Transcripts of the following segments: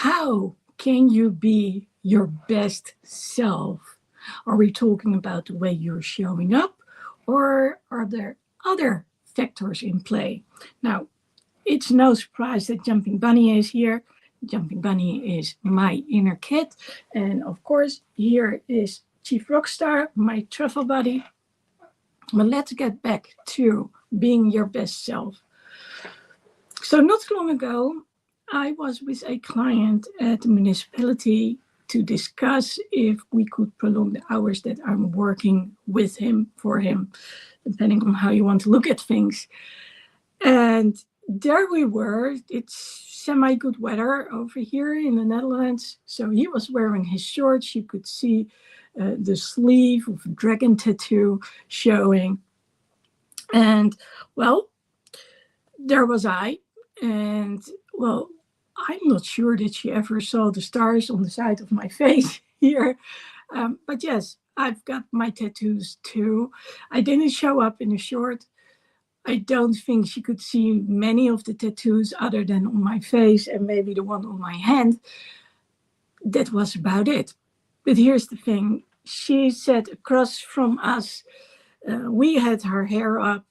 How can you be your best self? Are we talking about the way you're showing up, or are there other factors in play? Now, it's no surprise that Jumping Bunny is here. Jumping Bunny is my inner kid. And of course, here is Chief Rockstar, my truffle buddy. But let's get back to being your best self. So, not long ago, I was with a client at the municipality to discuss if we could prolong the hours that I'm working with him, for him, depending on how you want to look at things. And there we were. It's semi-good weather over here in the Netherlands. So he was wearing his shorts. You could see the sleeve of a dragon tattoo showing. And, well, there was I. And, well, I'm not sure that she ever saw the stars on the side of my face here. But yes, I've got my tattoos too. I didn't show up in a short. I don't think she could see many of the tattoos other than on my face and maybe the one on my hand. That was about it. But here's the thing. She sat across from us. We had her hair up,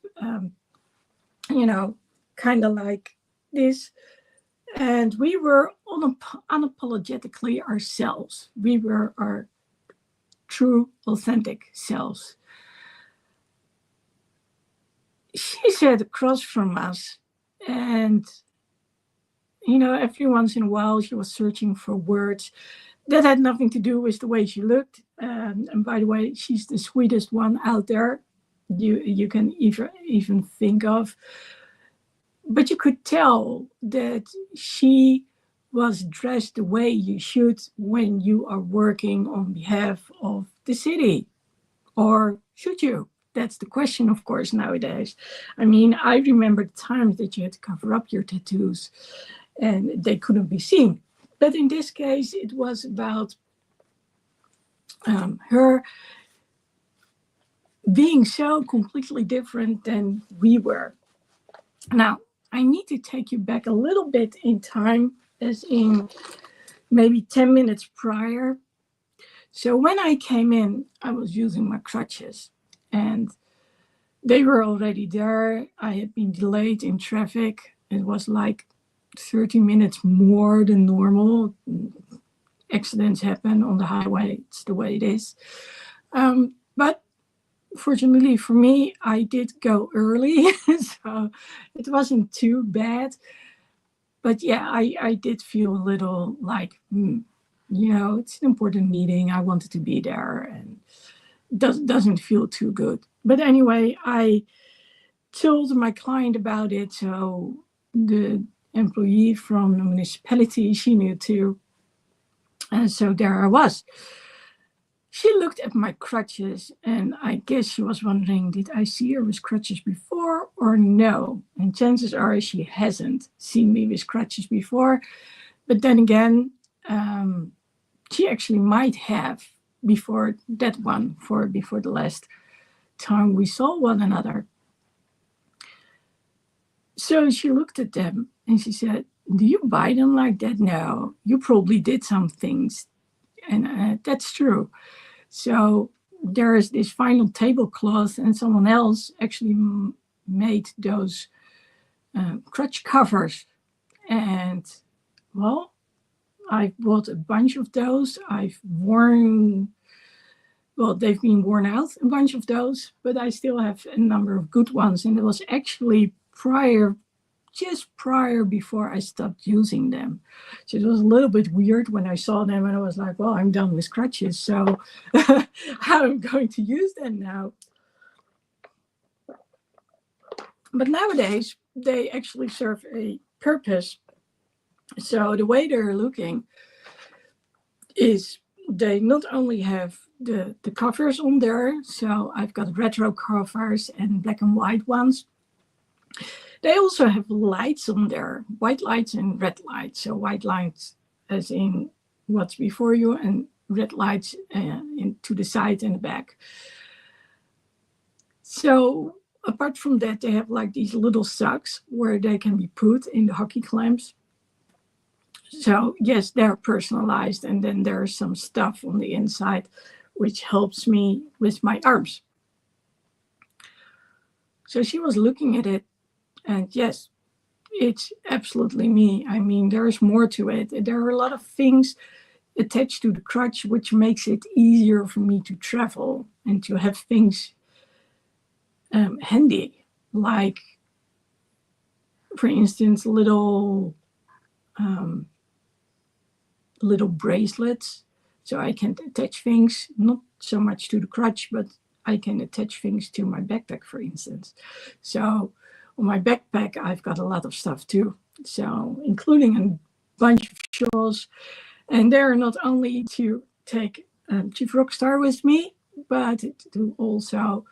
kind of like this. And we were unapologetically ourselves. We were our true, authentic selves. She sat across from us, and, every once in a while she was searching for words that had nothing to do with the way she looked. And by the way, she's the sweetest one out there you can even think of. But you could tell that she was dressed the way you should when you are working on behalf of the city. Or should you? That's the question, of course, nowadays. I mean, I remember the times that you had to cover up your tattoos and they couldn't be seen. But in this case, it was about her being so completely different than we were. Now, I need to take you back a little bit in time, as in maybe 10 minutes prior. So when I came in, I was using my crutches, and they were already there. I had been delayed in traffic. It was like 30 minutes more than normal. Accidents happen on the highway. It's the way it is. But fortunately for me, I did go early, so it wasn't too bad. But yeah, I did feel a little like, it's an important meeting. I wanted to be there, and doesn't feel too good. But anyway, I told my client about it, so the employee from the municipality, she knew too. And so there I was. She looked at my crutches, and I guess she was wondering, did I see her with crutches before or no? And chances are she hasn't seen me with crutches before. But then again, she actually might have before the last time we saw one another. So she looked at them and she said, do you buy them like that? No, you probably did some things. And that's true. So there is this final tablecloth, and someone else actually made those crutch covers. And, well, I've bought a bunch of those. They've been worn out, a bunch of those, but I still have a number of good ones. And it was actually just prior before I stopped using them. So it was a little bit weird when I saw them, and I was like, well, I'm done with crutches, so how am I going to use them now? But nowadays, they actually serve a purpose. So the way they're looking is they not only have the covers on there, so I've got retro covers and black and white ones. They also have lights on there, white lights and red lights. So white lights as in what's before you, and red lights to the side and the back. So apart from that, they have like these little socks where they can be put in the hockey clamps. So yes, they're personalized, and then there's some stuff on the inside which helps me with my arms. So she was looking at it, and yes, it's absolutely me. I mean, there's more to it. There are a lot of things attached to the crutch which makes it easier for me to travel and to have things handy, like, for instance, little bracelets, so I can attach things, not so much to the crutch, but I can attach things to my backpack, for instance. So on my backpack, I've got a lot of stuff too. So including a bunch of shawls, and they're not only to take Chief Rockstar with me, but to also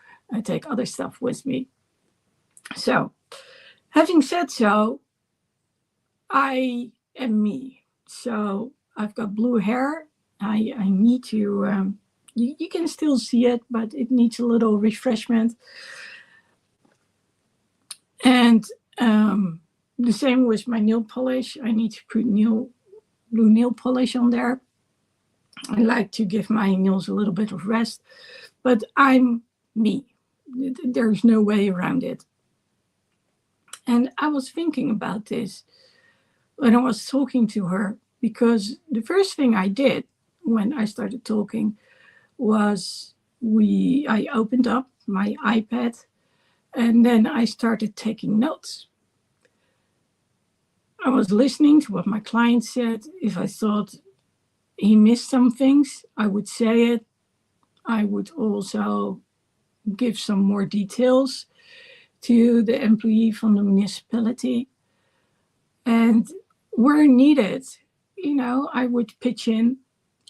take other stuff with me. So having said so, I am me. So I've got blue hair. I need to, you can still see it, but it needs a little refreshment. And the same with my nail polish. I need to put blue nail polish on there. I like to give my nails a little bit of rest, but I'm me. There's no way around it. And I was thinking about this when I was talking to her, because the first thing I did when I started talking was I opened up my iPad and then I started taking notes. I was listening to what my client said. If I thought he missed some things, I would say it. I would also give some more details to the employee from the municipality. And where needed, I would pitch in,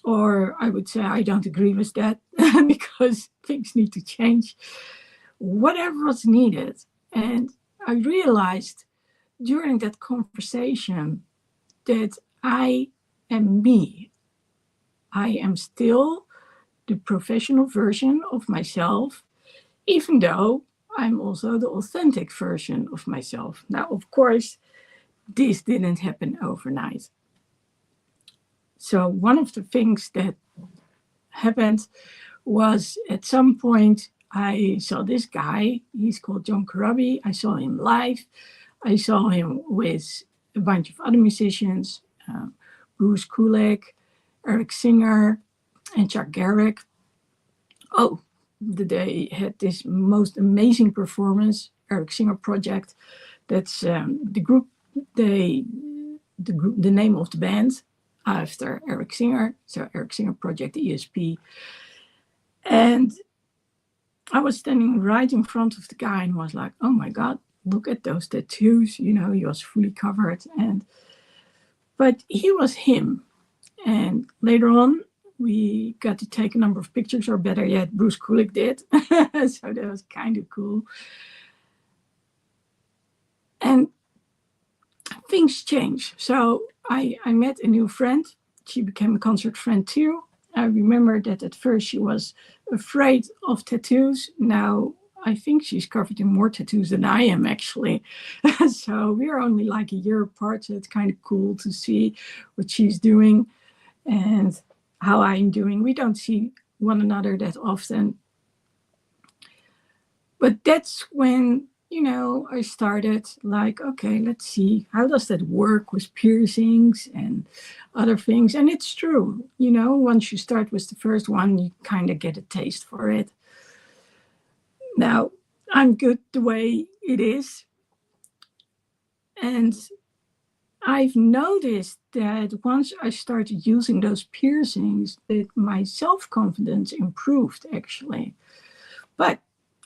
or I would say, I don't agree with that because things need to change. Whatever was needed. And I realized during that conversation that I am me. I am still the professional version of myself, even though I'm also the authentic version of myself. Now, of course, this didn't happen overnight. So one of the things that happened was, at some point I saw this guy. He's called John Corabi. I saw him live. I saw him with a bunch of other musicians, Bruce Kulick, Eric Singer, and Chuck Garrick. Oh, they had this most amazing performance, Eric Singer Project. That's the group. The name of the band after Eric Singer, so Eric Singer Project, ESP. And I was standing right in front of the guy and was like, oh my God, look at those tattoos. He was fully covered. But he was him. And later on, we got to take a number of pictures, or better yet, Bruce Kulick did. So that was kind of cool. And things changed. So I met a new friend. She became a concert friend too. I remember that at first she was afraid of tattoos. Now I think she's covered in more tattoos than I am, actually. So we're only like a year apart, so it's kind of cool to see what she's doing and how I'm doing. We don't see one another that often. But that's when, I started like, okay, let's see, how does that work with piercings and other things? And it's true, once you start with the first one, you kind of get a taste for it. Now, I'm good the way it is. And I've noticed that once I started using those piercings, that my self-confidence improved, actually. But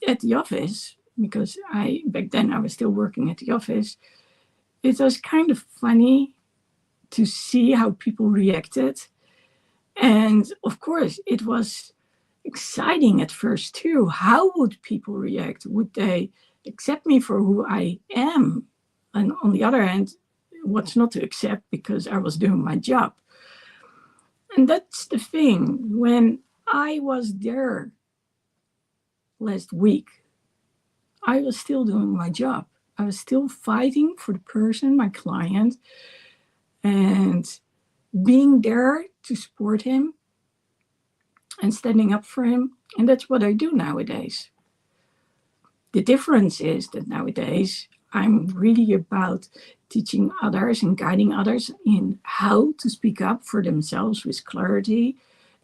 at the office, because back then I was still working at the office, it was kind of funny to see how people reacted. And of course, it was exciting at first too. How would people react? Would they accept me for who I am? And on the other hand, what's not to accept, because I was doing my job. And that's the thing. When I was there last week, I was still doing my job. I was still fighting for the person, my client. And being there to support him and standing up for him. And that's what I do nowadays. The difference is that nowadays I'm really about teaching others and guiding others in how to speak up for themselves with clarity,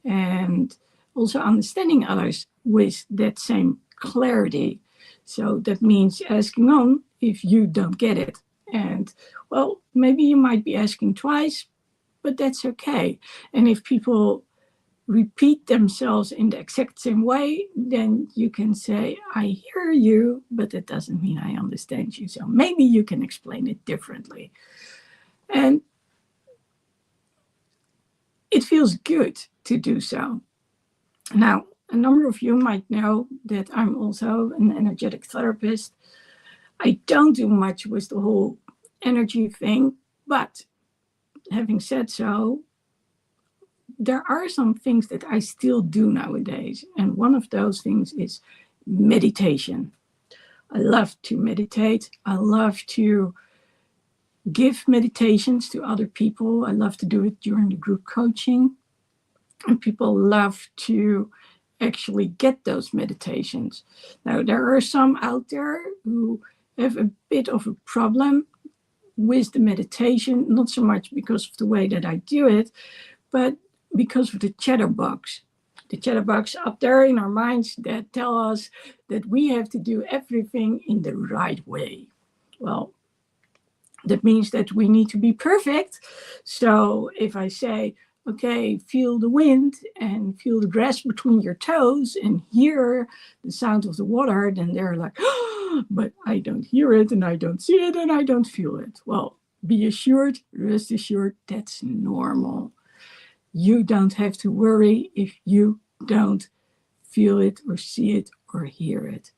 and also understanding others with that same clarity. So that means asking on if you don't get it. And well, maybe you might be asking twice, but that's okay. And if people repeat themselves in the exact same way, then you can say, I hear you, but that doesn't mean I understand you. So maybe you can explain it differently. And it feels good to do so. Now, a number of you might know that I'm also an energetic therapist. I don't do much with the whole energy thing, but having said so, there are some things that I still do nowadays. And one of those things is meditation. I love to meditate. I love to give meditations to other people. I love to do it during the group coaching. And people love to actually get those meditations. Now, there are some out there who have a bit of a problem with the meditation, not so much because of the way that I do it, but because of the chatterbox. The chatterbox up there in our minds that tell us that we have to do everything in the right way. Well, that means that we need to be perfect. So if I say, okay, feel the wind and feel the grass between your toes and hear the sound of the water, then they're like, oh, but I don't hear it and I don't see it and I don't feel it. Well, be assured, rest assured, that's normal. You don't have to worry if you don't feel it or see it or hear it.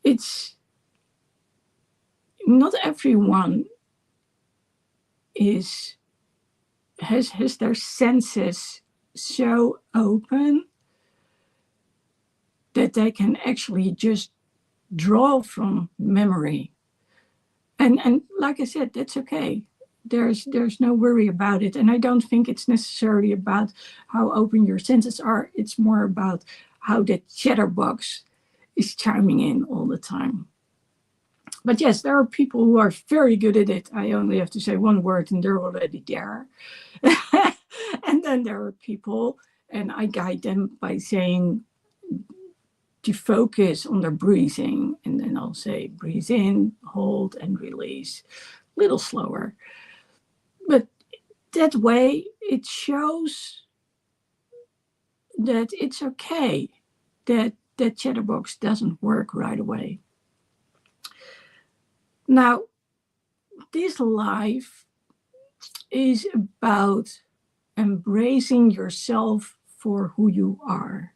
It's not everyone has their senses so open that they can actually just draw from memory. And like I said, that's okay. There's no worry about it. And I don't think it's necessarily about how open your senses are. It's more about how that chatterbox is chiming in all the time. But yes, there are people who are very good at it. I only have to say one word and they're already there. And then there are people, and I guide them by saying to focus on their breathing. And then I'll say, breathe in, hold, and release. A little slower. But that way, it shows that it's okay that that chatterbox doesn't work right away. Now, this life is about embracing yourself for who you are.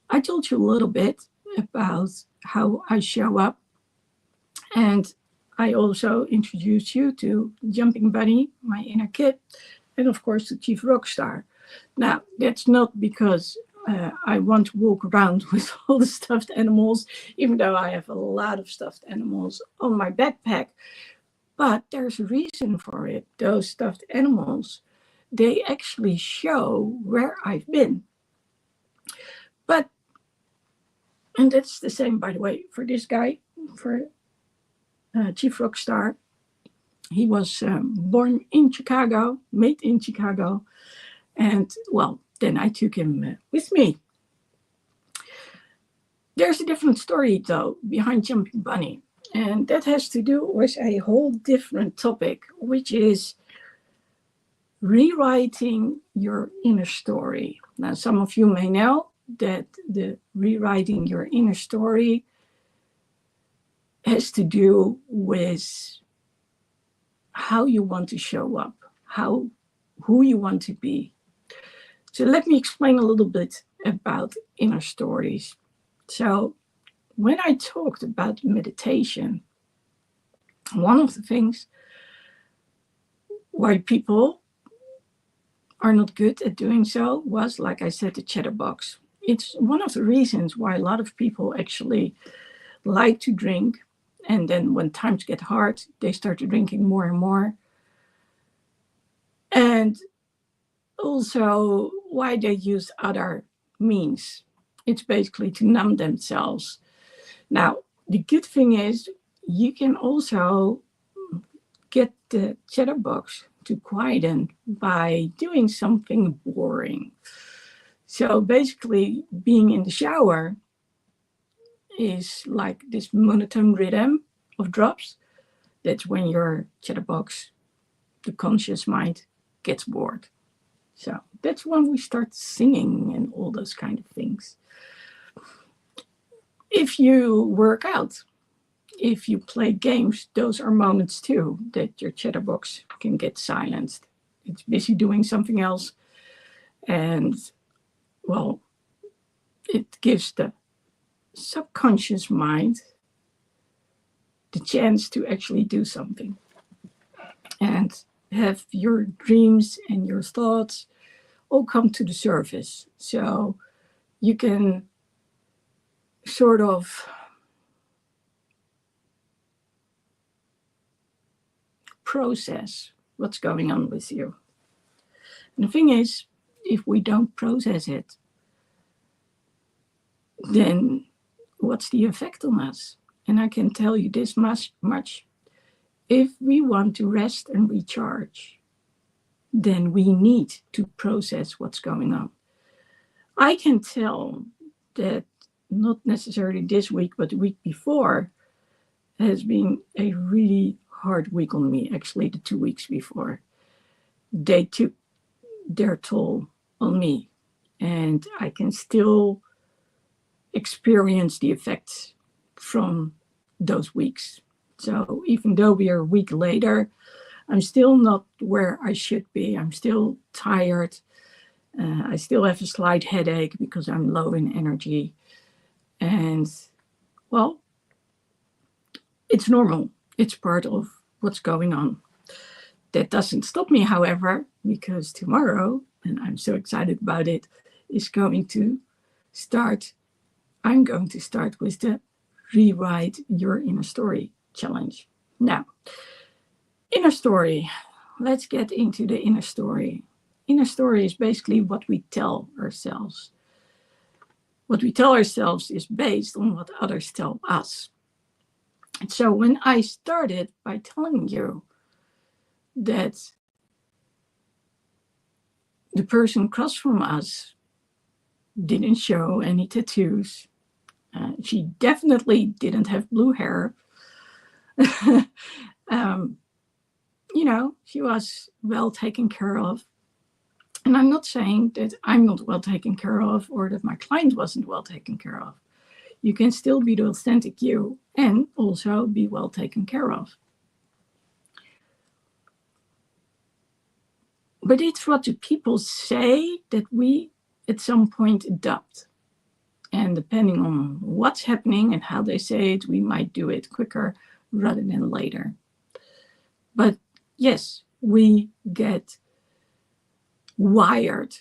I told you a little bit about how I show up, and I also introduced you to Jumping Bunny, my inner kid, and of course the Chief Rockstar. Now, that's not because I want to walk around with all the stuffed animals, even though I have a lot of stuffed animals on my backpack. But there's a reason for it. Those stuffed animals, they actually show where I've been. And that's the same, by the way, for this guy, for Chief Rockstar. He was born in Chicago, made in Chicago. And, well, then I took him with me. There's a different story, though, behind Jumping Bunny. And that has to do with a whole different topic, which is rewriting your inner story. Now, some of you may know that the rewriting your inner story has to do with how you want to show up, who you want to be. So let me explain a little bit about inner stories. So when I talked about meditation, one of the things why people are not good at doing so was, like I said, the chatterbox. It's one of the reasons why a lot of people actually like to drink And then when times get hard, they start drinking more and more. And also why they use other means. It's basically to numb themselves. Now, the good thing is you can also get the chatterbox to quieten by doing something boring. So basically, being in the shower is like this monotone rhythm of drops. That's when your chatterbox, the conscious mind, gets bored. So that's when we start singing and all those kind of things. If you work out, if you play games, those are moments too that your chatterbox can get silenced. It's busy doing something else. And, well, it gives the subconscious mind the chance to actually do something and have your dreams and your thoughts all come to the surface. So you can sort of process what's going on with you. And the thing is, if we don't process it, then what's the effect on us? And I can tell you this much. If we want to rest and recharge, then we need to process what's going on. I can tell that not necessarily this week, but the week before has been a really hard week on me. Actually, the 2 weeks before, they took their toll on me, and I can still experience the effects from those weeks. So even though we are a week later, I'm still not where I should be. I'm still tired. I still have a slight headache because I'm low in energy. And, well, it's normal. It's part of what's going on. That doesn't stop me, however, because tomorrow, and I'm so excited about it, is going to start. I'm going to start with the Rewrite Your Inner Story challenge. Now, inner story. Let's get into the inner story. Inner story is basically what we tell ourselves. What we tell ourselves is based on what others tell us. And so when I started by telling you that the person across from us didn't show any tattoos, she definitely didn't have blue hair. She was well taken care of. And I'm not saying that I'm not well taken care of or that my client wasn't well taken care of. You can still be the authentic you and also be well taken care of. But it's what the people say that we at some point adopt. And depending on what's happening and how they say it, we might do it quicker rather than later. But yes, we get wired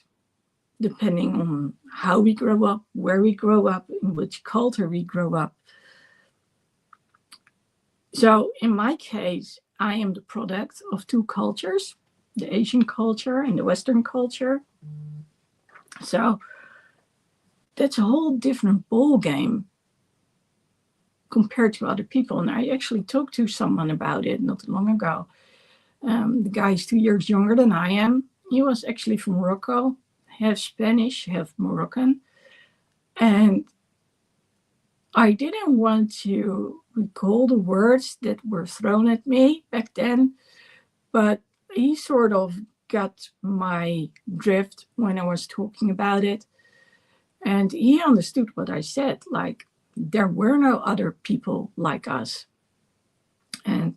depending on how we grow up, where we grow up, in which culture we grow up. So in my case, I am the product of two cultures, the Asian culture and the Western culture. So that's a whole different ball game compared to other people. And I actually talked to someone about it not long ago. The guy is 2 years younger than I am. He was actually from Morocco, half Spanish, half Moroccan. And I didn't want to recall the words that were thrown at me back then, but he sort of got my drift when I was talking about it. And he understood what I said, like there were no other people like us. And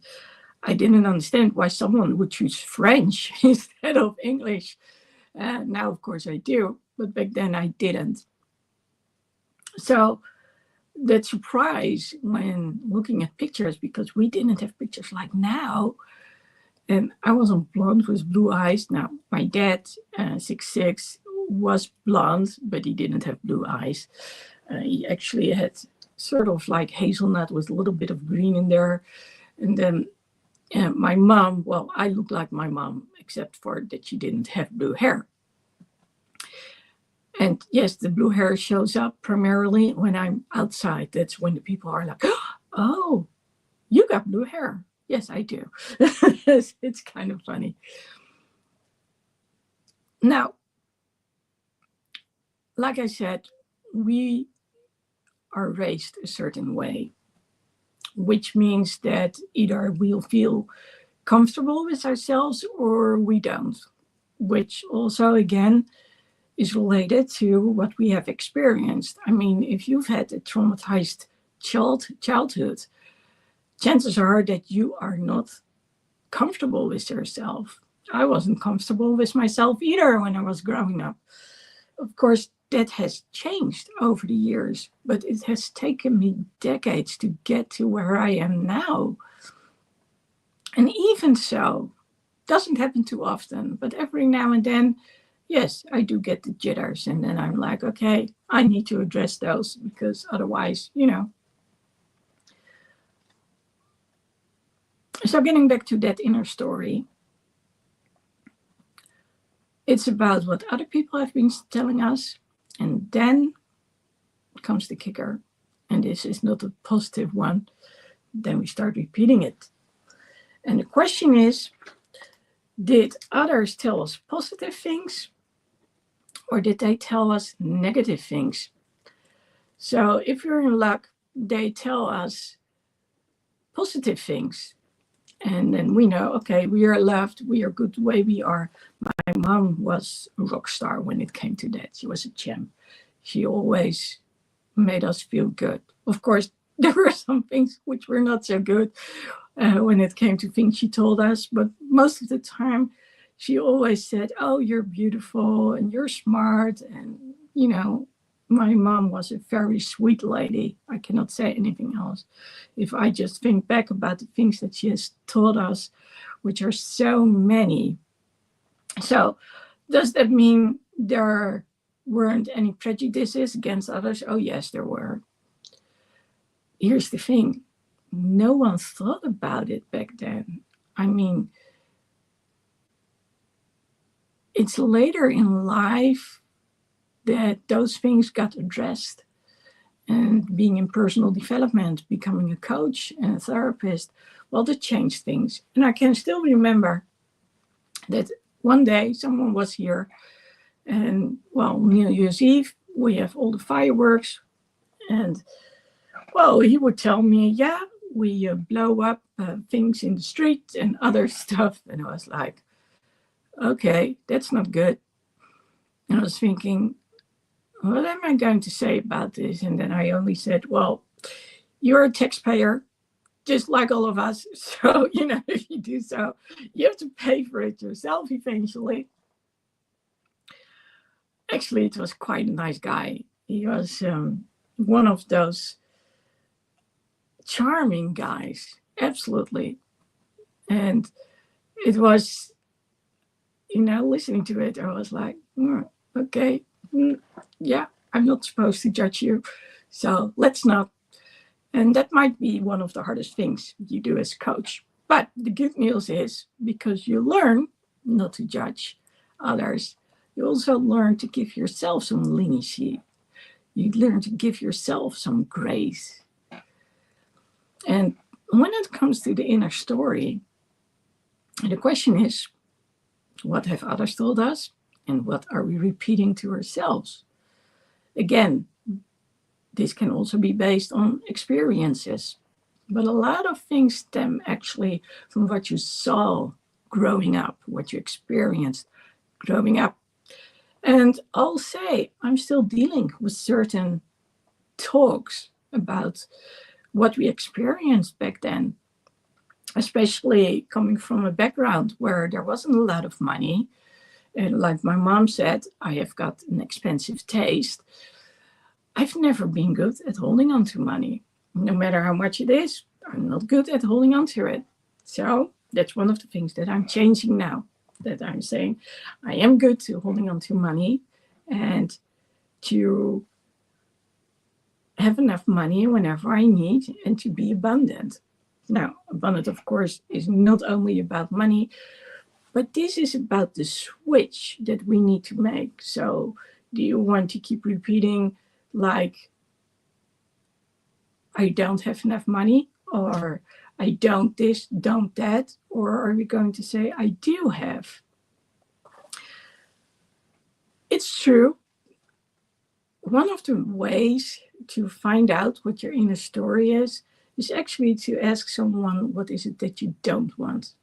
I didn't understand why someone would choose French instead of English. Now, of course, I do, but back then I didn't. So that surprise when looking at pictures, because we didn't have pictures like now. And I wasn't blonde with blue eyes. Now, my dad, 6'6", was blonde, but he didn't have blue eyes. He actually had sort of like hazelnut with a little bit of green in there. And then my mom, well, I look like my mom, except for that she didn't have blue hair. And yes, the blue hair shows up primarily when I'm outside. That's when the people are like, oh, you got blue hair. Yes, I do. It's kind of funny. Now, like I said, we are raised a certain way, which means that either we'll feel comfortable with ourselves or we don't, which also, again, is related to what we have experienced. I mean, if you've had a traumatized childhood, chances are that you are not comfortable with yourself. I wasn't comfortable with myself either when I was growing up. Of course, that has changed over the years, but it has taken me decades to get to where I am now. And even so, doesn't happen too often, but every now and then, yes, I do get the jitters. And then I'm like, okay, I need to address those because otherwise, So getting back to that inner story, it's about what other people have been telling us. And then comes the kicker. And this is not a positive one. Then we start repeating it. And the question is, did others tell us positive things or did they tell us negative things? So if you're in luck, they tell us positive things. And then we know, okay, we are loved, we are good the way we are. My mom was a rock star when it came to that. She was a champ. She always made us feel good. Of course, there were some things which were not so good when it came to things she told us, but most of the time she always said, oh, you're beautiful and you're smart. And, my mom was a very sweet lady. I cannot say anything else. If I just think back about the things that she has taught us, which are so many. So does that mean there weren't any prejudices against others? Oh, yes, there were. Here's the thing. No one thought about it back then. I mean, it's later in life that those things got addressed. And being in personal development, becoming a coach and a therapist, well, that changed things. And I can still remember that one day someone was here and, well, New Year's Eve, we have all the fireworks. And, well, he would tell me, yeah, we blow up things in the street and other stuff. And I was like, okay, that's not good. And I was thinking, what am I going to say about this? And then I only said, well, you're a taxpayer, just like all of us. So, if you do so, you have to pay for it yourself eventually. Actually, it was quite a nice guy. He was one of those charming guys, absolutely. And it was, listening to it, I was like, okay. Yeah, I'm not supposed to judge you, so let's not. And that might be one of the hardest things you do as a coach. But the good news is, because you learn not to judge others, you also learn to give yourself some leniency. You learn to give yourself some grace. And when it comes to the inner story, the question is, what have others told us? And what are we repeating to ourselves? Again, this can also be based on experiences. But a lot of things stem actually from what you saw growing up, what you experienced growing up. And I'll say, I'm still dealing with certain talks about what we experienced back then, especially coming from a background where there wasn't a lot of money. And like my mom said, I have got an expensive taste. I've never been good at holding on to money. No matter how much it is, I'm not good at holding on to it. So that's one of the things that I'm changing now, that I'm saying I am good to holding on to money and to have enough money whenever I need, and to be abundant. Now, abundant, of course, is not only about money, but this is about the switch that we need to make. So, do you want to keep repeating, like, I don't have enough money, or I don't this, don't that? Or are we going to say, I do have? It's true. One of the ways to find out what your inner story is actually to ask someone, what is it that you don't want?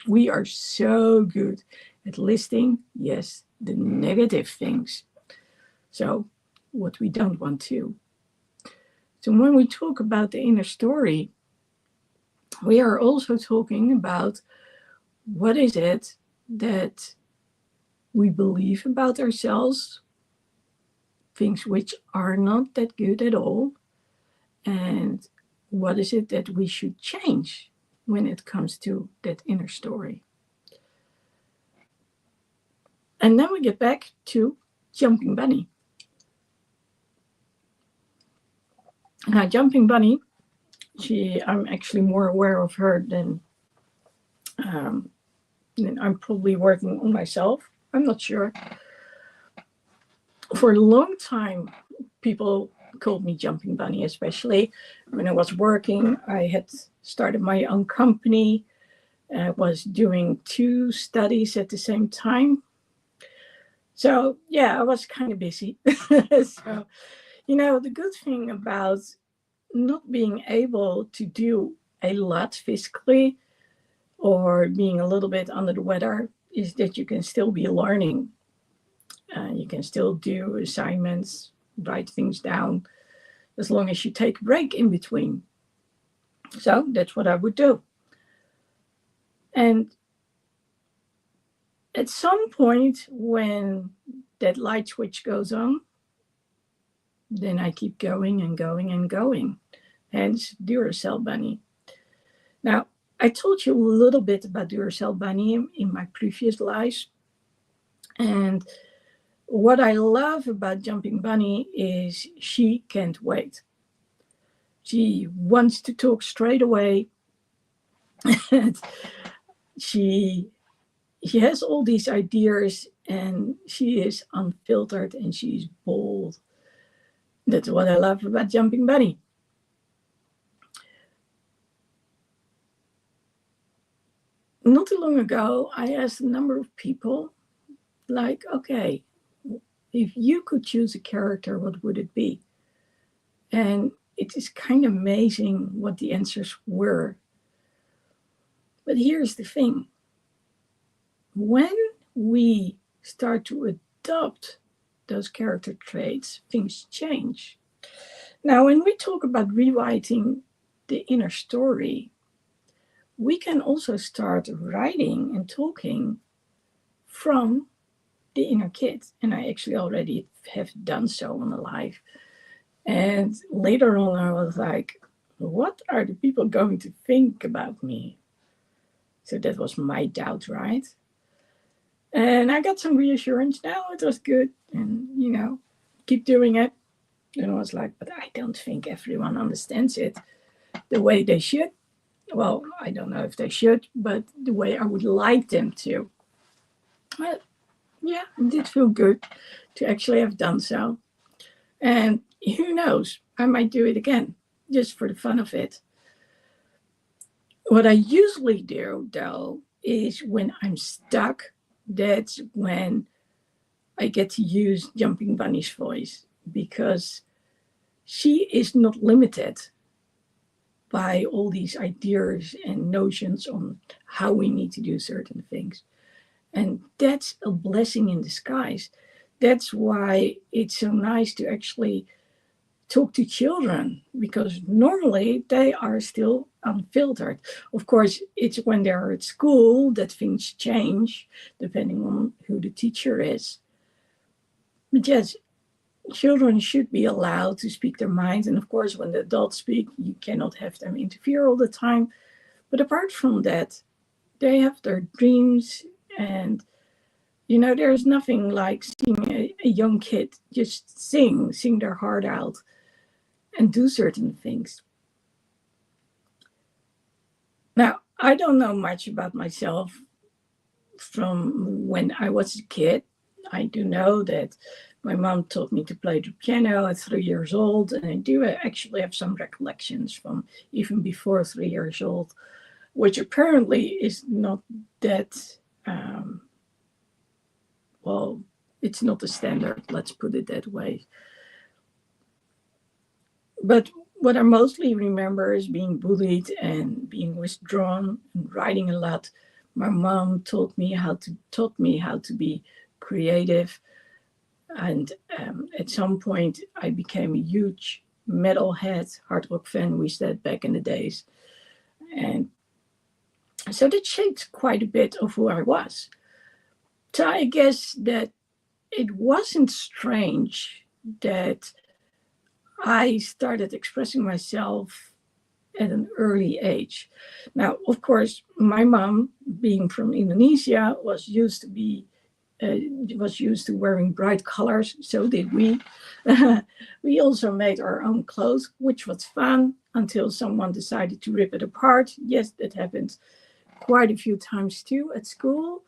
We are so good at listing, yes, the negative things. So, what we don't want to. So, when we talk about the inner story, we are also talking about what is it that we believe about ourselves, things which are not that good at all, and what is it that we should change when it comes to that inner story. And then we get back to Jumping Bunny. Now, Jumping Bunny, I'm actually more aware of her than I'm probably working on myself. I'm not sure. For a long time, people called me Jumping Bunny, especially when I was working. I had started my own company. I was doing 2 studies at the same time. So, yeah, I was kind of busy. So, the good thing about not being able to do a lot physically or being a little bit under the weather is that you can still be learning. You can still do assignments, write things down, as long as you take a break in between. So that's what I would do. And at some point, when that light switch goes on, then I keep going and going and going. Hence, Duracell Bunny. Now, I told you a little bit about Duracell Bunny in my previous lives. And what I love about Jumping Bunny is she can't wait. She wants to talk straight away. she has all these ideas, and she is unfiltered, and she's bold. That's what I love about Jumping Bunny. Not too long ago, I asked a number of people, like, okay, if you could choose a character, what would it be? And it is kind of amazing what the answers were. But here's the thing. When we start to adopt those character traits, things change. Now, when we talk about rewriting the inner story, we can also start writing and talking from the inner kid. And I actually already have done so in my life. And later on, I was like, what are the people going to think about me? So that was my doubt, right? And I got some reassurance now. It was good. And, keep doing it. And I was like, but I don't think everyone understands it the way they should. Well, I don't know if they should, but the way I would like them to. But yeah, it did feel good to actually have done so. And who knows, I might do it again, just for the fun of it. What I usually do, though, is when I'm stuck, that's when I get to use Jumping Bunny's voice, because she is not limited by all these ideas and notions on how we need to do certain things. And that's a blessing in disguise. That's why it's so nice to actually talk to children, because normally they are still unfiltered. Of course, it's when they're at school that things change, depending on who the teacher is. But yes, children should be allowed to speak their minds. And of course, when the adults speak, you cannot have them interfere all the time. But apart from that, they have their dreams. And, there's nothing like seeing a young kid just sing their heart out. and do certain things. Now, I don't know much about myself from when I was a kid. I do know that my mom taught me to play the piano at 3 years old, and I do actually have some recollections from even before 3 years old, which apparently is not that, well, it's not the standard, let's put it that way. But what I mostly remember is being bullied and being withdrawn and writing a lot. My mom taught me how to be creative, and at some point I became a huge metalhead, hard rock fan. We said back in the days, and so that shaped quite a bit of who I was. So I guess that it wasn't strange that I started expressing myself at an early age. Now, of course, my mom, being from Indonesia, was used to wearing bright colors. So did we. We also made our own clothes, which was fun until someone decided to rip it apart. Yes, that happened quite a few times too at school.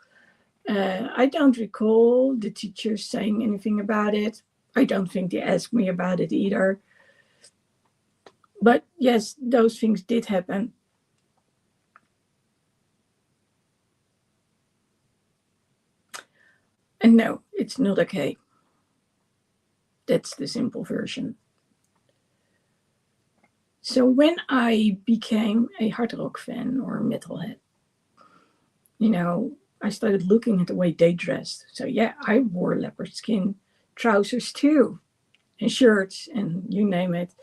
I don't recall the teachers saying anything about it. I don't think they asked me about it either. But yes, those things did happen. And no, it's not okay. That's the simple version. So when I became a hard rock fan or metalhead, I started looking at the way they dressed. So yeah, I wore leopard skin trousers too, and shirts, and you name it.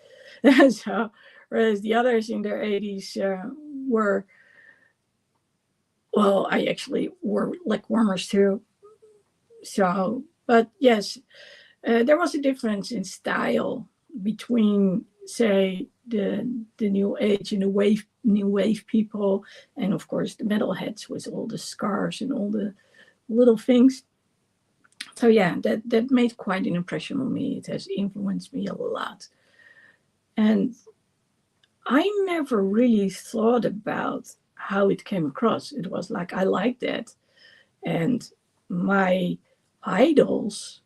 So, whereas the others in their 80s were, well, I actually wore leg warmers too. So, but yes, there was a difference in style between, say, the new age and the new wave people, and of course the metalheads with all the scars and all the little things. So yeah, that made quite an impression on me. It has influenced me a lot, and I never really thought about how it came across. It was like I liked that, and my idols,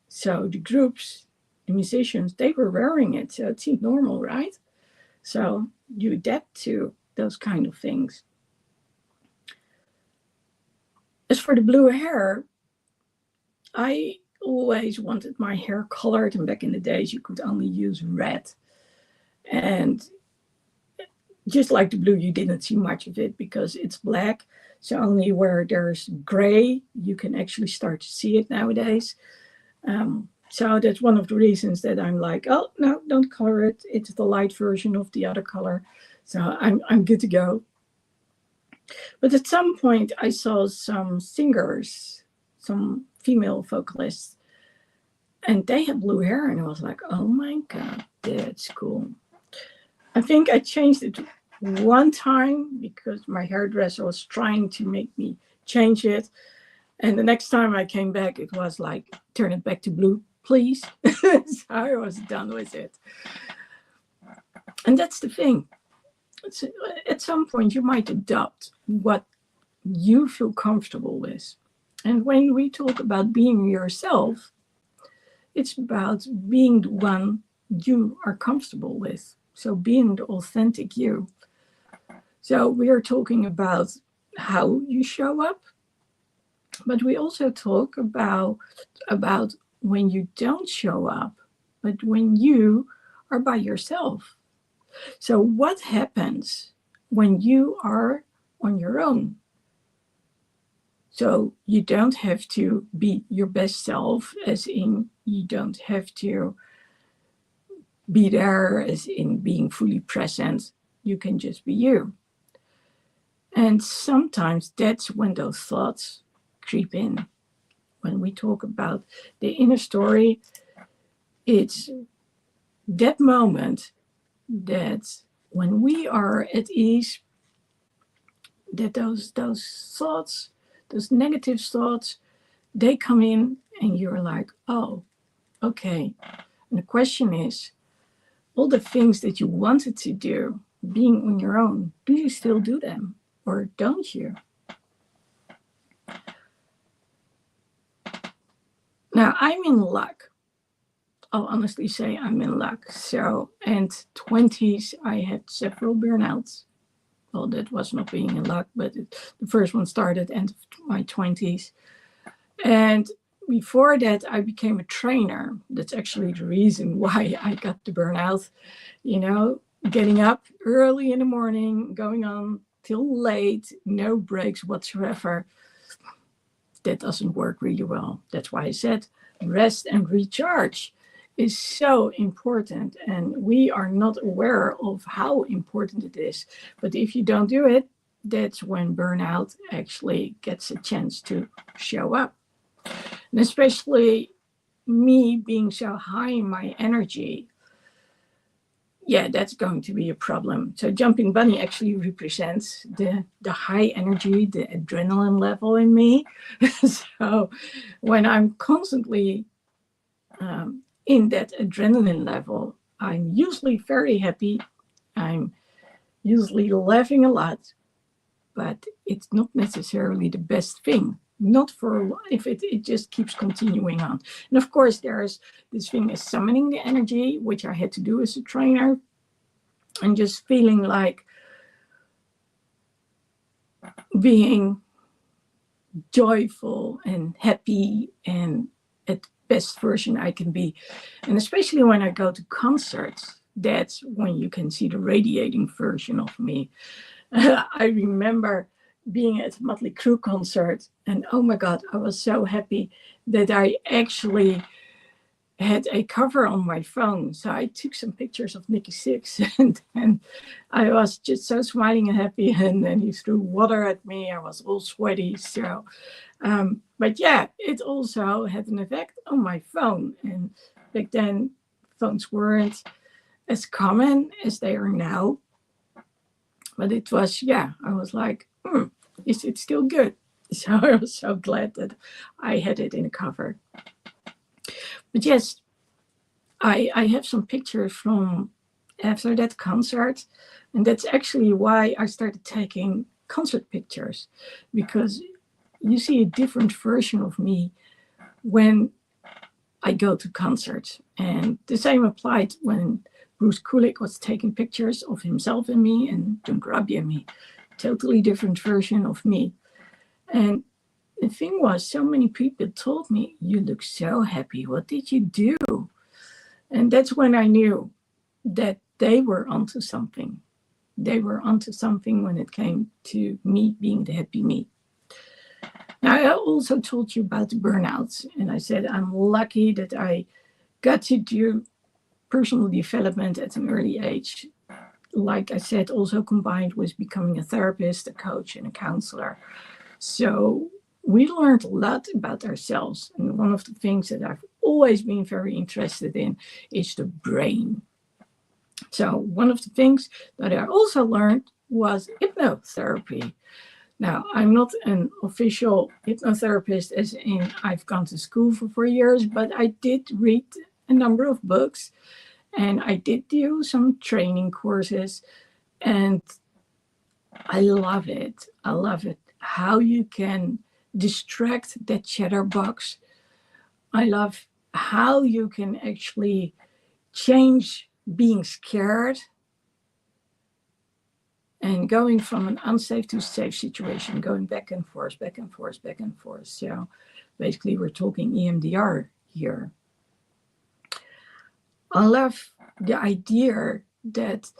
so the groups, the musicians, they were wearing it, so it seemed normal, right? So you adapt to those kind of things. As for the blue hair, I always wanted my hair colored, and back in the days you could only use red. And just like the blue, you didn't see much of it because it's black. So only where there's gray, you can actually start to see it nowadays. So that's one of the reasons that I'm like, oh, no, don't color it. It's the light version of the other color. So I'm good to go. But at some point, I saw some singers, some female vocalists, and they had blue hair. And I was like, oh my God, that's cool. I think I changed it one time because my hairdresser was trying to make me change it. And the next time I came back, it was like, turn it back to blue, please. So I was done with it. And that's the thing. At some point, you might adopt what you feel comfortable with. And when we talk about being yourself, it's about being the one you are comfortable with. So being the authentic you. So we are talking about how you show up, but we also talk about when you don't show up, but when you are by yourself. So what happens when you are on your own? So you don't have to be your best self, as in you don't have to be there, as in being fully present. You can just be you. And sometimes that's when those thoughts creep in. When we talk about the inner story, it's that moment that when we are at ease, that those thoughts, those negative thoughts, they come in and you're like, oh, okay. And the question is, all the things that you wanted to do, being on your own, do you still do them or don't you? Now, I'm in luck. I'll honestly say I'm in luck. So, and 20s, I had several burnouts. Well, that was not being in luck, but the first one started end of my 20s. And before that, I became a trainer. That's actually the reason why I got the burnout. You know, getting up early in the morning, going on till late, no breaks whatsoever. That doesn't work really well. That's why I said rest and recharge is so important. And we are not aware of how important it is. But if you don't do it, that's when burnout actually gets a chance to show up. And especially me being so high in my energy, yeah, that's going to be a problem. So jumping bunny actually represents the high energy, the adrenaline level in me. So when I'm constantly in that adrenaline level, I'm usually very happy. I'm usually laughing a lot, but it's not necessarily the best thing. Not for if it just keeps continuing on. And of course, there's this thing is summoning the energy, which I had to do as a trainer, and just feeling like being joyful and happy and at best version I can be. And especially when I go to concerts, that's when you can see the radiating version of me. I remember being at a Motley Crue concert, and oh my God, I was so happy that I actually had a cover on my phone. So I took some pictures of Nikki Sixx and I was just so smiling and happy. And then he threw water at me. I was all sweaty. So, but yeah, it also had an effect on my phone. And back then, phones weren't as common as they are now. But it was, yeah, I was like, is it still good? So I was so glad that I had it in a cover. But yes, I have some pictures from after that concert. And that's actually why I started taking concert pictures, because you see a different version of me when I go to concerts. And the same applied when Bruce Kulick was taking pictures of himself and me, and John Grabby and me. Totally different version of me. And the thing was, so many people told me, you look so happy. What did you do? And that's when I knew that they were onto something. They were onto something when it came to me being the happy me. Now, I also told you about the burnouts. And I said, I'm lucky that I got to do personal development at an early age. Like I said, also combined with becoming a therapist, a coach, and a counselor. So we learned a lot about ourselves. And one of the things that I've always been very interested in is the brain. So one of the things that I also learned was hypnotherapy. Now, I'm not an official hypnotherapist, as in I've gone to school for 4 years, but I did read a number of books and I did do some training courses, and I love it. I love it. How you can distract that chatterbox. I love how you can actually change being scared and going from an unsafe to safe situation, going back and forth, back and forth, back and forth. So basically we're talking EMDR here. I love the idea that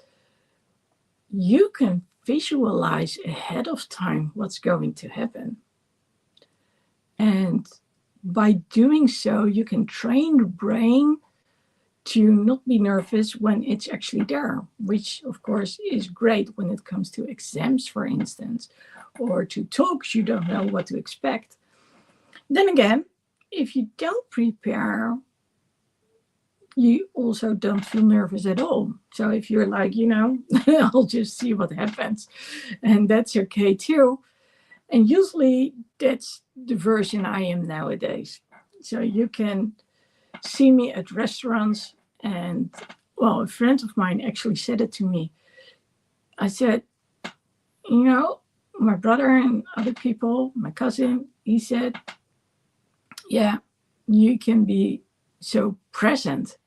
you can visualize ahead of time what's going to happen. And by doing so, you can train the brain to not be nervous when it's actually there, which of course is great when it comes to exams, for instance, or to talks you don't know what to expect. Then again, if you don't prepare, you also don't feel nervous at all. So if you're like, I'll just see what happens, and that's okay too. And usually that's the version I am nowadays. So you can see me at restaurants and Well, a friend of mine actually said it to me. I said, you know, my brother and other people, my cousin, he said, yeah, you can be so present.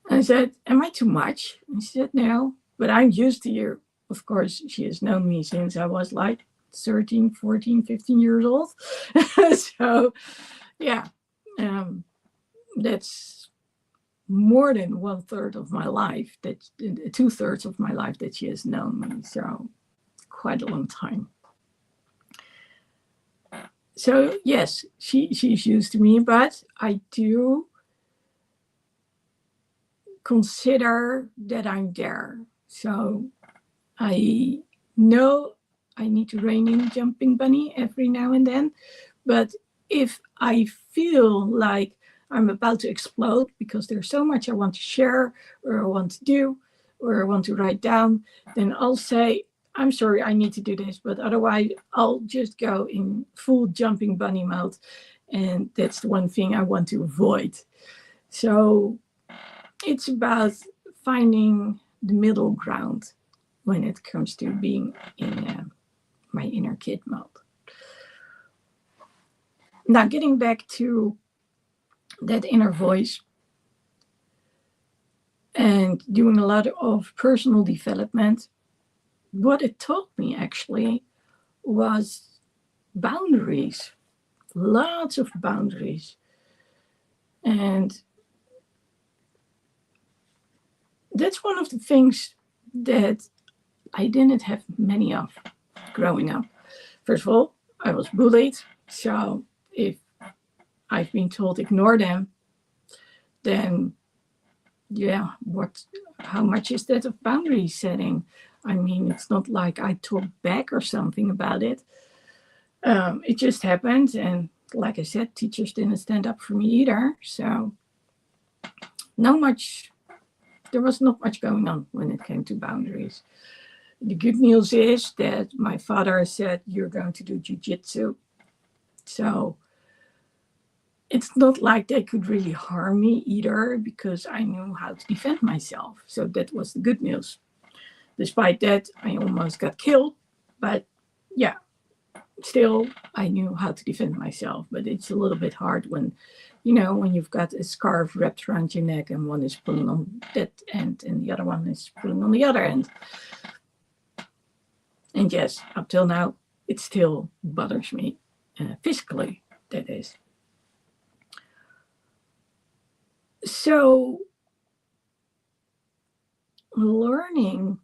I said, am I too much? And she said, no, but I'm used to you. Of course, she has known me since I was like 13, 14, 15 years old. So, yeah, um, that's more than 1/3 of my life, that 2/3 of my life that she has known me. So, quite a long time. So, yes, she's used to me, but I do consider that I'm there. So I know I need to rein in Jumping Bunny every now and then, but if I feel like I'm about to explode because there's so much I want to share or I want to do or I want to write down, then I'll say, I'm sorry, I need to do this, but otherwise I'll just go in full Jumping Bunny mode. And that's the one thing I want to avoid. So it's about finding the middle ground when it comes to being in my inner kid mode. Now, getting back to that inner voice and doing a lot of personal development, what it taught me actually was boundaries, lots of boundaries. And that's one of the things that I didn't have many of growing up. First of all, I was bullied. So if I've been told ignore them, then yeah, how much is that of boundary setting? I mean, it's not like I talk back or something about it. It just happened. And like I said, teachers didn't stand up for me either. So there was not much going on when it came to boundaries. The good news is that my father said, you're going to do jujitsu. So it's not like they could really harm me either because I knew how to defend myself. So that was the good news. Despite that, I almost got killed. But yeah, still, I knew how to defend myself. But it's a little bit hard when you've got a scarf wrapped around your neck and one is pulling on that end and the other one is pulling on the other end. And yes, up till now, it still bothers me physically, that is. So learning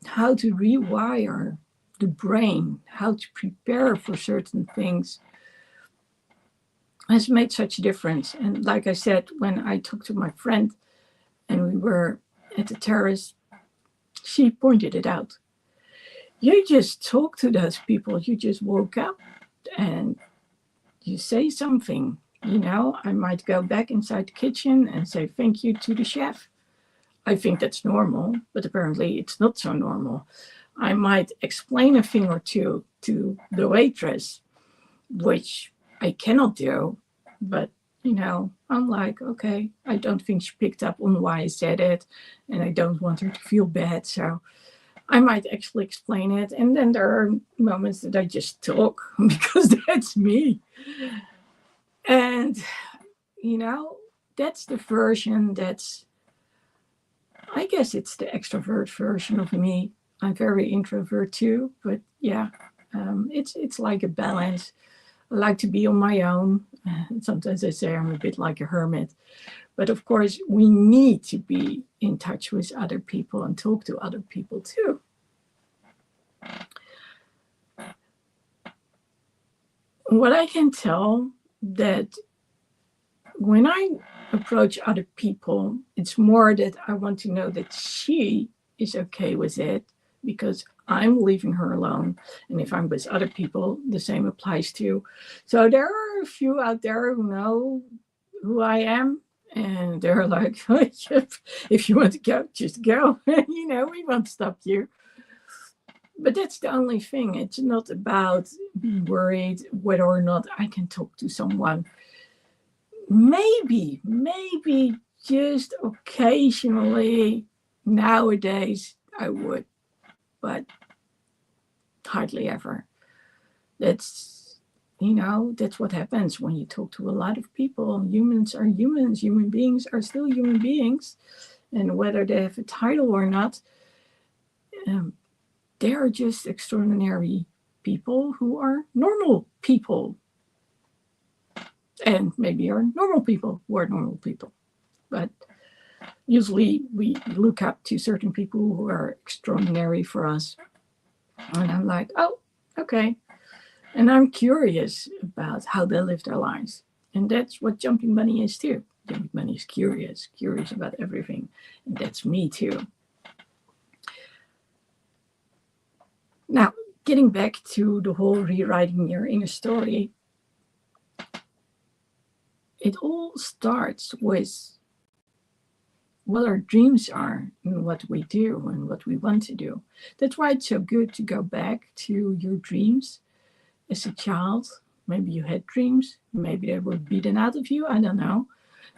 how to rewire the brain, how to prepare for certain things has made such a difference. And like I said, when I talked to my friend and we were at the terrace, she pointed it out. You just talk to those people. You just woke up and you say something. I might go back inside the kitchen and say thank you to the chef. I think that's normal, but apparently it's not so normal. I might explain a thing or two to the waitress, which I cannot do, but I'm like, okay, I don't think she picked up on why I said it, and I don't want her to feel bad, so I might actually explain it. And then there are moments that I just talk because that's me. And, that's the version I guess it's the extrovert version of me. I'm very introvert too, but yeah, it's like a balance. I like to be on my own. Sometimes I say I'm a bit like a hermit. But of course, we need to be in touch with other people and talk to other people too. What I can tell that when I approach other people, it's more that I want to know that she is okay with it because I'm leaving her alone. And if I'm with other people, the same applies to. So there are a few out there who know who I am. And they're like, if you want to go, just go. We won't stop you. But that's the only thing. It's not about being worried whether or not I can talk to someone. Maybe just occasionally nowadays I would, but hardly ever. That's, that's what happens when you talk to a lot of people. Humans are humans. Human beings are still human beings. And whether they have a title or not, they are just extraordinary people who are normal people. And maybe are normal people who are normal people. But usually we look up to certain people who are extraordinary for us. And I'm like, oh, okay. And I'm curious about how they live their lives. And that's what Jumping Bunny is too. Jumping Bunny is curious about everything. And that's me too. Now, getting back to the whole rewriting your inner story, it all starts with what our dreams are and what we do and what we want to do. That's why it's so good to go back to your dreams as a child. Maybe you had dreams, maybe they were beaten out of you, I don't know.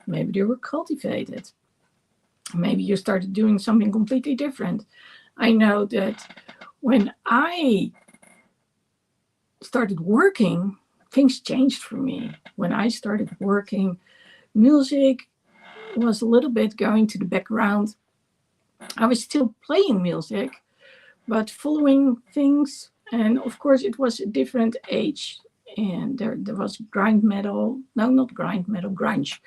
Maybe they were cultivated. Maybe you started doing something completely different. I know that when I started working, things changed for me. When I started working, music was a little bit going to the background. I was still playing music, but following things. And of course, it was a different age. And there was grind metal. No, not grind metal, grunge.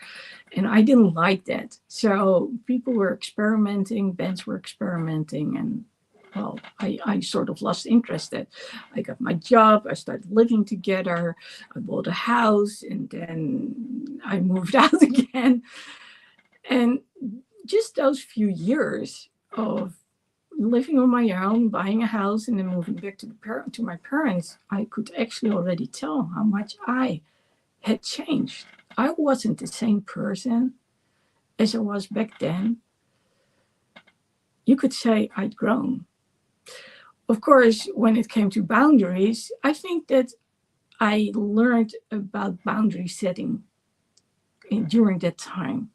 And I didn't like that. So people were experimenting, bands were experimenting. And well, I sort of lost interest. I got my job, I started living together, I bought a house, and then I moved out again. And just those few years of living on my own, buying a house, and then moving back to my parents, I could actually already tell how much I had changed. I wasn't the same person as I was back then. You could say I'd grown. Of course, when it came to boundaries, I think that I learned about boundary setting during that time.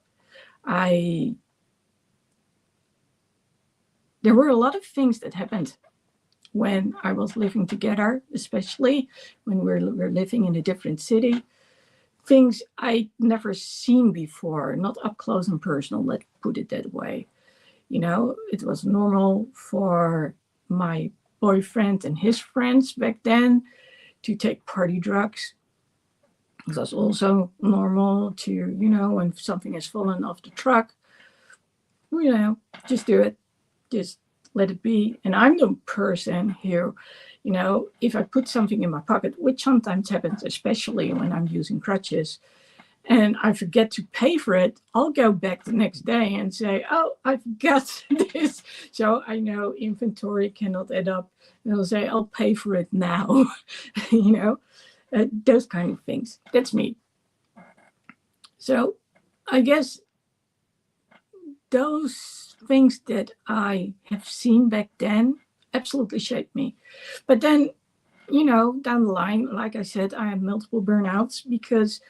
There were a lot of things that happened when I was living together, especially when we're living in a different city. Things I'd never seen before, not up close and personal, let's put it that way. It was normal for my boyfriend and his friends back then to take party drugs. It was also normal to, when something has fallen off the truck, just do it. Just let it be. And I'm the person who, if I put something in my pocket, which sometimes happens, especially when I'm using crutches, and I forget to pay for it, I'll go back the next day and say, oh, I forgot this. So I know inventory cannot add up. And I'll say, I'll pay for it now. Those kind of things. That's me. So I guess those things that I have seen back then absolutely shaped me. But then, down the line, like I said, I had multiple burnouts because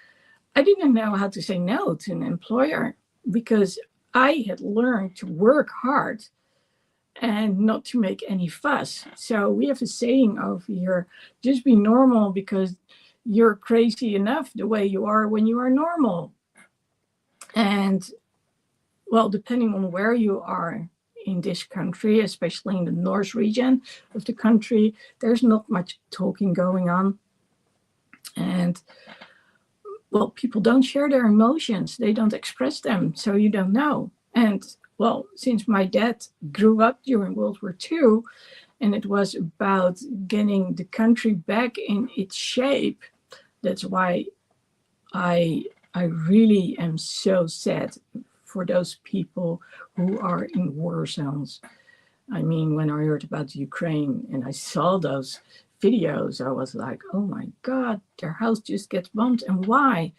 I didn't know how to say no to an employer, because I had learned to work hard and not to make any fuss. So we have a saying over here, just be normal because you're crazy enough the way you are when you are normal. And well, depending on where you are in this country, especially in the north region of the country, there's not much talking going on. And well, people don't share their emotions. They don't express them, so you don't know. And well, since my dad grew up during World War II, and it was about getting the country back in its shape, that's why I really am so sad for those people who are in war zones. I mean, when I heard about Ukraine and I saw those videos, I was like, oh my God, their house just gets bombed, and why?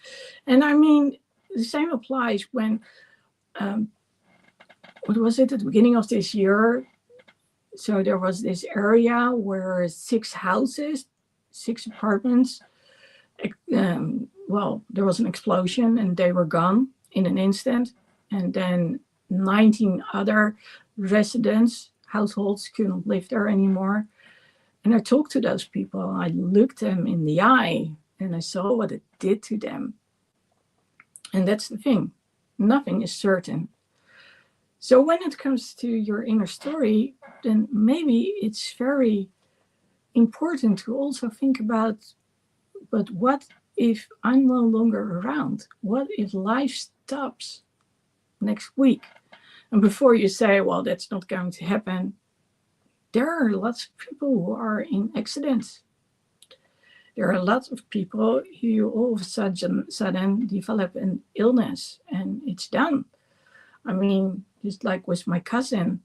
And I mean, the same applies when, what was it, at the beginning of this year? So there was this area where 6 houses, 6 apartments, well, there was an explosion and they were gone in an instant. and then 19 other residents, households couldn't live there anymore. And I talked to those people, I looked them in the eye, and I saw what it did to them. And that's the thing, nothing is certain. So when it comes to your inner story, then maybe it's very important to also think about, but what if I'm no longer around? What if life stops next week? And before you say, well, that's not going to happen, there are lots of people who are in accidents. There are lots of people who all of a sudden develop an illness and it's done. I mean, just like with my cousin,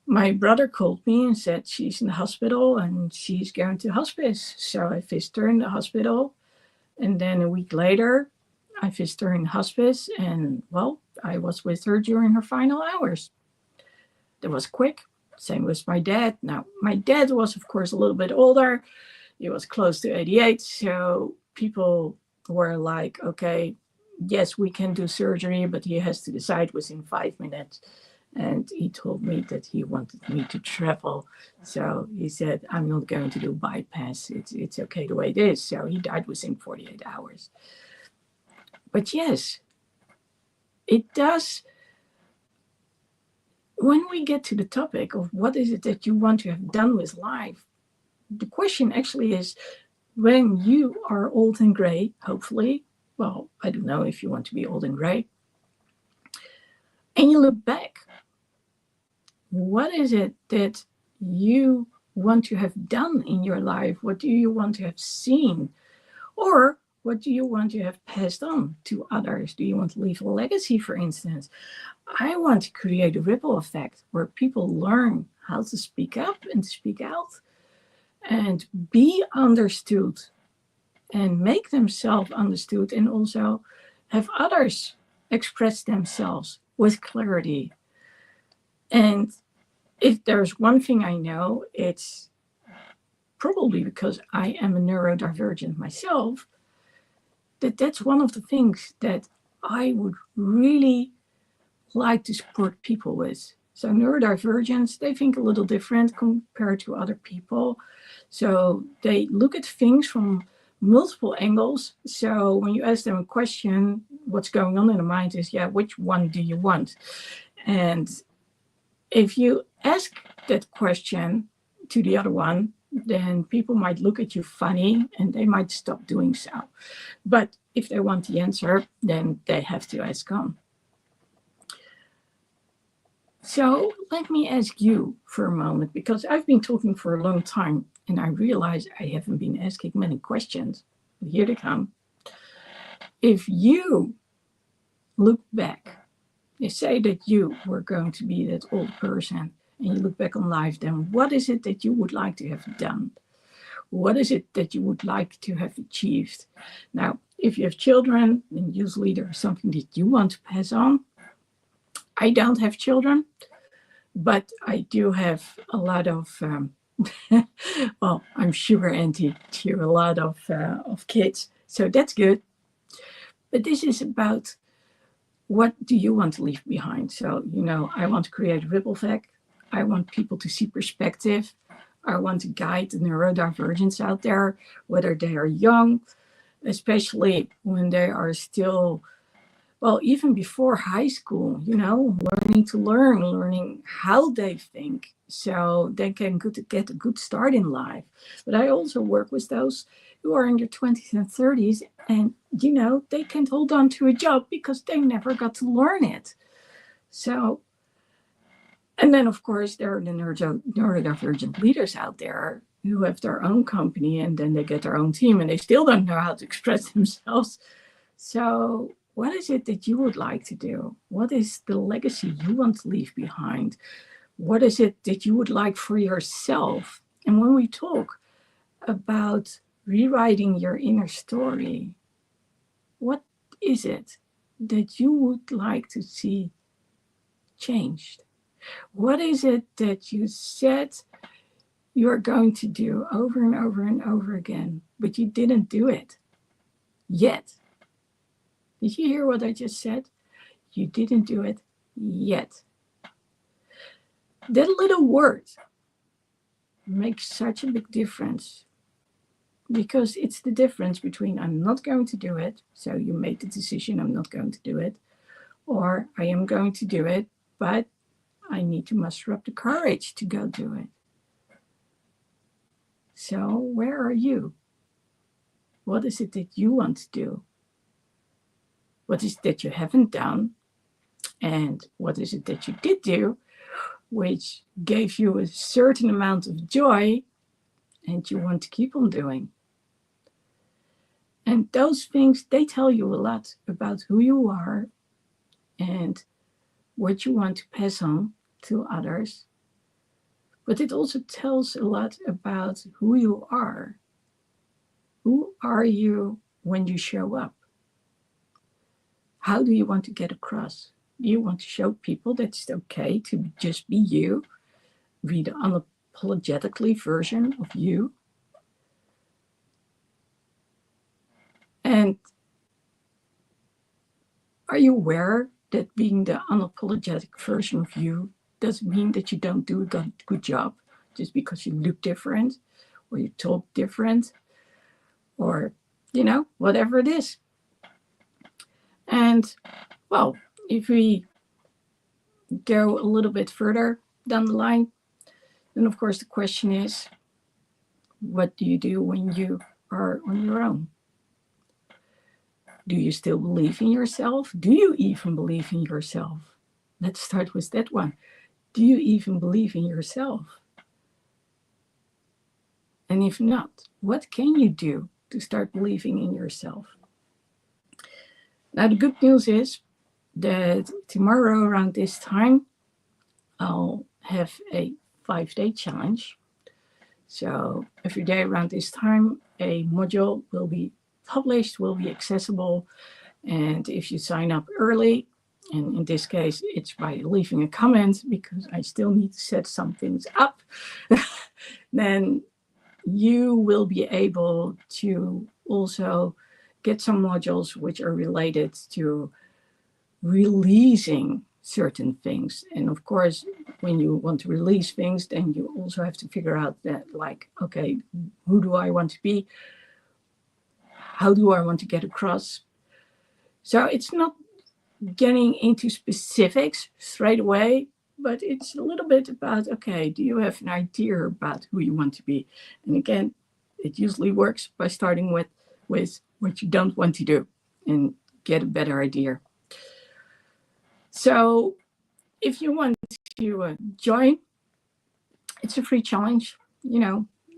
my brother called me and said she's in the hospital and she's going to hospice. So I visited her in the hospital. And then a week later, I visited her in hospice. And, well, I was with her during her final hours. That was quick. Same with my dad. Now, my dad was, of course, a little bit older. He was close to 88. So people were like, okay, yes, we can do surgery, but he has to decide within 5 minutes. And he told me that he wanted me to travel. So he said, I'm not going to do bypass. It's okay the way it is. So he died within 48 hours. But yes, it does. When we get to the topic of what is it that you want to have done with life, the question actually is, when you are old and gray, hopefully, well, I don't know if you want to be old and gray, and you look back, what is it that you want to have done in your life? What do you want to have seen? Or what do you want to have passed on to others? Do you want to leave a legacy, for instance? I want to create a ripple effect where people learn how to speak up and speak out and be understood and make themselves understood, and also have others express themselves with clarity. And if there's one thing I know, it's probably because I am a neurodivergent myself, that's one of the things that I would really like to support people with. So neurodivergents, they think a little different compared to other people. So they look at things from multiple angles. So when you ask them a question, what's going on in the mind is, yeah, which one do you want? And if you ask that question to the other one, then people might look at you funny and they might stop doing so. But if they want the answer, then they have to ask on. So let me ask you for a moment, because I've been talking for a long time and I realize I haven't been asking many questions. But here they come. If you look back, you say that you were going to be that old person and you look back on life, then what is it that you would like to have done? What is it that you would like to have achieved? Now, if you have children, then usually there's something that you want to pass on. I don't have children, but I do have a lot of, well, I'm sugar auntie to a lot of kids, so that's good. But this is about, what do you want to leave behind? So, I want to create a ripple effect. I want people to see perspective. I want to guide the neurodivergents out there, whether they are young, especially when they are still, well, even before high school, learning how they think so they can get a good start in life. But I also work with those who are in their 20s and 30s and, they can't hold on to a job because they never got to learn it. So, and then, of course, there are the neurodivergent leaders out there who have their own company and then they get their own team and they still don't know how to express themselves. So what is it that you would like to do? What is the legacy you want to leave behind? What is it that you would like for yourself? And when we talk about rewriting your inner story, what is it that you would like to see changed? What is it that you said you're going to do over and over and over again, but you didn't do it yet? Did you hear what I just said? you didn't do it yet. That little word makes such a big difference, because it's the difference between I'm not going to do it, so you made the decision I'm not going to do it, or I am going to do it, but I need to muster up the courage to go do it. So where are you? What is it that you want to do? What is it that you haven't done? And what is it that you did do, which gave you a certain amount of joy and you want to keep on doing? And those things, they tell you a lot about who you are and what you want to pass on to others. But it also tells a lot about who you are. Who are you when you show up? How do you want to get across? Do you want to show people that it's okay to just be you, be the unapologetically version of you? And are you aware that being the unapologetic version of you doesn't mean that you don't do a good job just because you look different or you talk different or, whatever it is? And, well, if we go a little bit further down the line, then of course the question is, what do you do when you are on your own? Do you still believe in yourself? Do you even believe in yourself? Let's start with that one. Do you even believe in yourself? And if not, what can you do to start believing in yourself? Now, the good news is that tomorrow around this time, I'll have a 5-day challenge. So every day around this time, a module will be published, will be accessible. And if you sign up early, and in this case, it's by leaving a comment because I still need to set some things up, then you will be able to also get some modules which are related to releasing certain things. And of course, when you want to release things, then you also have to figure out that, like, okay, who do I want to be? How do I want to get across? So it's not getting into specifics straight away, but it's a little bit about, okay, do you have an idea about who you want to be? And again, it usually works by starting with what you don't want to do and get a better idea. So if you want to join, it's a free challenge,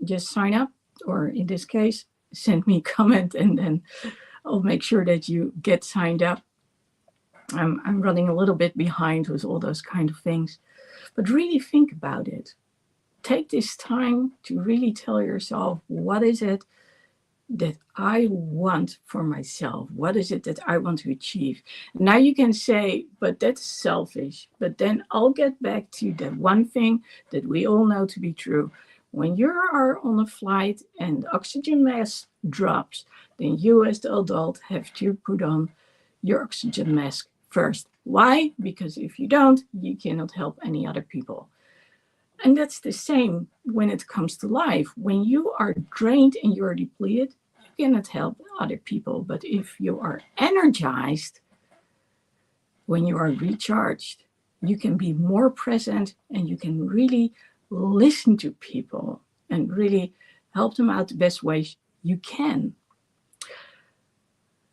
just sign up, or in this case, send me a comment and then I'll make sure that you get signed up. I'm running a little bit behind with all those kind of things, but really think about it. Take this time to really tell yourself, what is it that I want for myself? What is it that I want to achieve? Now you can say, but that's selfish. But then I'll get back to the one thing that we all know to be true. When you are on a flight and the oxygen mask drops, then you as the adult have to put on your oxygen mask first. Why? Because if you don't, you cannot help any other people. And that's the same when it comes to life. When you are drained and you're depleted, you cannot help other people. But if you are energized, when you are recharged, you can be more present and you can really listen to people and really help them out the best ways you can.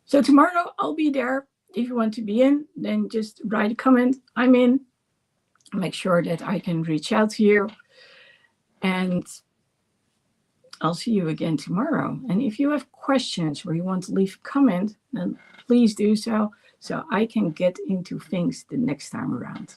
So tomorrow I'll be there. If you want to be in, then just write a comment. I'm in. Make sure that I can reach out to you. And I'll see you again tomorrow. And if you have questions or you want to leave a comment, then please do so I can get into things the next time around.